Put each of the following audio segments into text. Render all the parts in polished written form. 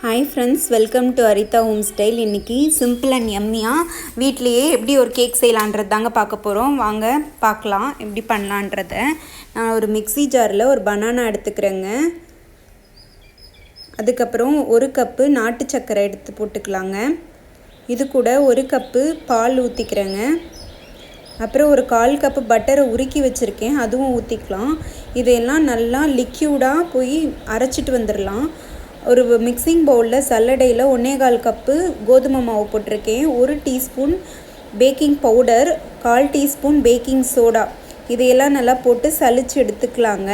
Hi friends, welcome to Aritha home style. இன்றைக்கி simple and எம்மியாக வீட்லேயே எப்படி ஒரு கேக் செய்யலான்றது தாங்க பார்க்க போகிறோம். வாங்க பார்க்கலாம் எப்படி பண்ணலான்றத. நான் ஒரு மிக்ஸி ஜாரில் ஒரு பனானா எடுத்துக்கிறேங்க. அதுக்கப்புறம் ஒரு கப்பு நாட்டு சர்க்கரை எடுத்து போட்டுக்கலாங்க. இது கூட ஒரு கப்பு பால் ஊற்றிக்கிறேங்க. அப்புறம் ஒரு 1/4 கப்பு பட்டரை உருக்கி வச்சுருக்கேன், அதுவும் ஊற்றிக்கலாம். இதையெல்லாம் நல்லா லிக்யூடாக போய் அரைச்சிட்டு வந்துடலாம். ஒரு மிக்சிங் பவுலில் சல்லடையில் 1/4 கப்பு கோதுமை மாவு போட்டிருக்கேன். 1 teaspoon baking powder, 1/4 teaspoon baking soda, இதையெல்லாம் நல்லா போட்டு சலிச்சு எடுத்துக்கலாங்க.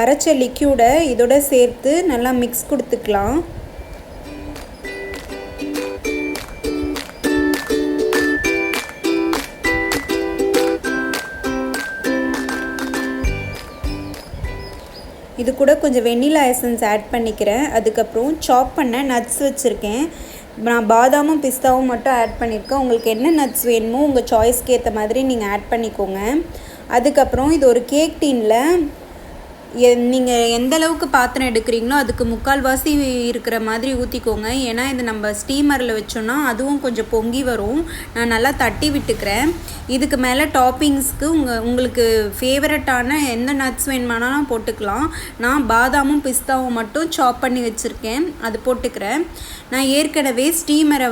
அரைச்ச லிக்யூடை இதோட சேர்த்து நல்லா மிக்ஸ் கொடுத்துக்கலாம். இது கூட கொஞ்சம் வெண்ணிலா எசன்ஸ் ஆட் பண்ணிக்கிறேன். அதுக்கப்புறம் சாப் பண்ண நட்ஸ் வச்சுருக்கேன். நான் பாதாமும் பிஸ்தாவும் மட்டும் ஆட் பண்ணியிருக்கேன். உங்களுக்கு என்ன நட்ஸ் வேணுமோ உங்கள் சாய்ஸ்க்கு ஏற்ற மாதிரி நீங்கள் ஆட் பண்ணிக்கோங்க. அதுக்கப்புறம் இது ஒரு கேக் டீனில் நீங்கள் எந்த அளவுக்கு பாத்திரம் எடுக்கிறீங்களோ அதுக்கு 3/4 இருக்கிற மாதிரி ஊற்றிக்கோங்க. ஏன்னா இது நம்ம ஸ்டீமரில் வச்சோன்னா அதுவும் கொஞ்சம் பொங்கி வரும். நான் நல்லா தட்டி விட்டுக்கிறேன். இதுக்கு மேலே டாப்பிங்ஸ்க்கு உங்களுக்கு ஃபேவரட்டான எந்த நட்ஸ் வேணுமானாலும் போட்டுக்கலாம். நான் பாதாமும் பிஸ்தாவும் மட்டும் சாப் பண்ணி வச்சுருக்கேன், அது போட்டுக்கிறேன். நான் ஏற்கனவே ஸ்டீமரை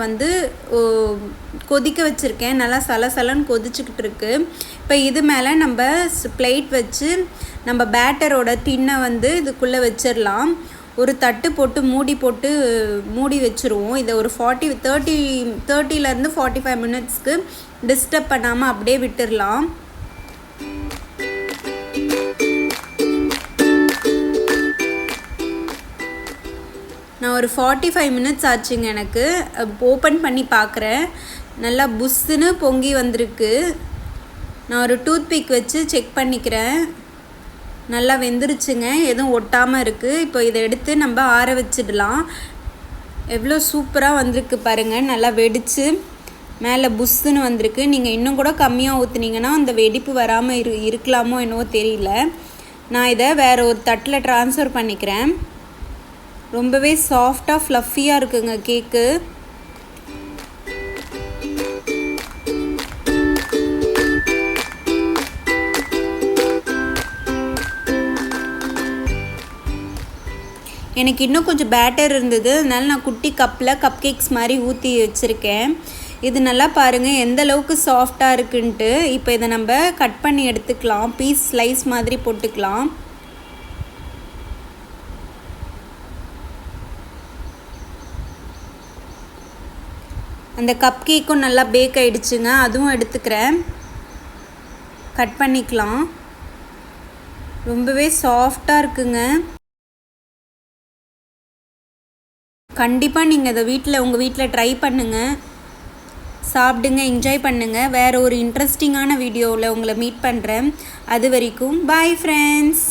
கொதிக்க வச்சுருக்கேன். நல்லா சலசலன்னு கொதிச்சுக்கிட்டு இருக்குது. இப்போ இது மேலே நம்ம பிளேட் வச்சு நம்ம பேட்டரோட டின்னை இதுக்குள்ளே வச்சிடலாம். ஒரு தட்டு போட்டு மூடி வச்சுருவோம். இதை ஒரு 30-30லேருந்து 45 மினிட்ஸ்க்கு டிஸ்டர்ப் பண்ணாமல் அப்படியே விட்டுடலாம். நான் ஒரு 45 மினிட்ஸ் ஆச்சுங்க. எனக்கு ஓப்பன் பண்ணி பார்க்குறேன். நல்லா புஷ்ஷுன்னு பொங்கி வந்திருக்கு. நான் ஒரு டூத்பிக் வச்சு செக் பண்ணிக்கிறேன். நல்லா வெந்துருச்சுங்க, எதுவும் ஒட்டாமல் இருக்குது. இப்போ இதை எடுத்து நம்ம ஆற வச்சிடலாம். எவ்வளோ சூப்பராக வந்திருக்கு பாருங்கள். நல்லா வெடித்து மேலே புஷ்ஷுன்னு வந்திருக்கு. நீங்கள் இன்னும் கூட கம்மியாக ஊற்றுனீங்கன்னா அந்த வெடிப்பு வராமல் இருக்கலாமோ என்னவோ தெரியல. நான் இதை வேறு ஒரு தட்டில் ட்ரான்ஸ்ஃபர் பண்ணிக்கிறேன். ரொம்பவே சாஃப்டாக ஃப்ளஃபியாக இருக்குங்க கேக்கு. எனக்கு இன்னும் கொஞ்சம் பேட்டர் இருந்தது, அதனால நான் குட்டி கப்பில் கப் கேக்ஸ் மாதிரி ஊற்றி வச்சுருக்கேன். இது நல்லா பாருங்கள் எந்த அளவுக்கு சாஃப்டாக இருக்குன்ட்டு. இப்போ இதை நம்ம கட் பண்ணி எடுத்துக்கலாம். பீஸ் ஸ்லைஸ் மாதிரி போட்டுக்கலாம். அந்த கப் கேக்கும் நல்லா பேக் ஆகிடுச்சுங்க, அதுவும் எடுத்துக்கிறேன். கட் பண்ணிக்கலாம். ரொம்பவே சாஃப்டாக இருக்குங்க. கண்டிப்பாக நீங்கள் இதை உங்கள் வீட்டில் ட்ரை பண்ணுங்கள், சாப்பிடுங்க, என்ஜாய் பண்ணுங்கள். வேறு ஒரு இன்ட்ரெஸ்டிங்கான வீடியோவில் உங்களை மீட் பண்ணுறேன். அது வரைக்கும் பாய் ஃப்ரெண்ட்ஸ்.